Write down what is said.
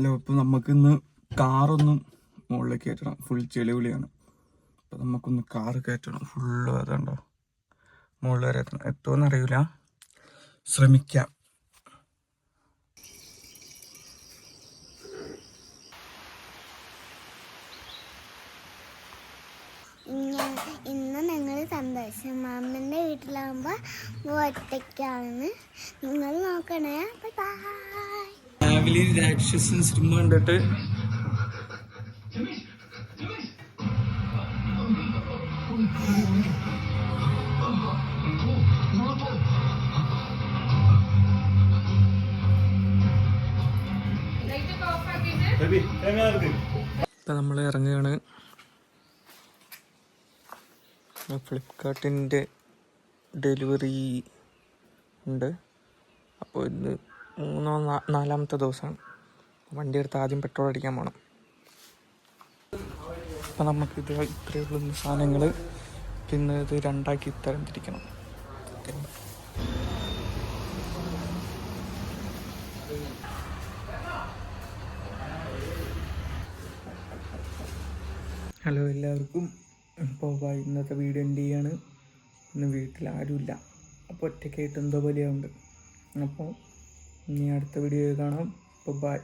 Hello, ഇപ്പോൾ നമുക്കിന്ന് കാറൊന്നും മുകളിലേക്ക് കയറ്റണം. ഫുൾ ചെളിവിളിയാണ്. അപ്പോൾ നമുക്കൊന്ന് കാറ് കയറ്റണം. ഫുള്ള് അതുണ്ടോ, മുകളിൽ വരെ എത്തണം. എത്തുമെന്ന് അറിയില്ല, ശ്രമിക്കാം. ഇന്ന് ഞങ്ങൾ സന്തോഷം മാമൻ്റെ വീട്ടിലാകുമ്പോൾ ഒറ്റയ്ക്കാണ്. നിങ്ങൾ നോക്കണേ. രാവിലെ രാക്ഷസൻ സിനിമ കണ്ടിട്ട് ഇപ്പം നമ്മൾ ഇറങ്ങുകയാണ്. ഫ്ലിപ്കാർട്ടിൻ്റെ ഡെലിവറി ഉണ്ട്. അപ്പോൾ ഇന്ന് 4-ാമത്തെ ദിവസമാണ്. വണ്ടി എടുത്ത് ആദ്യം പെട്രോൾ അടിക്കാൻ പോകണം. അപ്പം നമുക്കിത് ഇത്രയേ ഉള്ളൂ സാധനങ്ങൾ. പിന്നെ ഇത് രണ്ടാക്കി തരം തിരിക്കണം. ഹലോ എല്ലാവർക്കും. ഇപ്പോൾ ഇന്നത്തെ വീഡിയോ എൻ്റെ ചെയ്യാണ്. ഇന്ന് വീട്ടിൽ ആരുമില്ല, അപ്പോൾ ഒറ്റയ്ക്കായിട്ട് എന്തോ പോലെയുണ്ട്. അപ്പോൾ ഇനി അടുത്ത വീഡിയോ കാണാം. അപ്പോൾ ബൈ.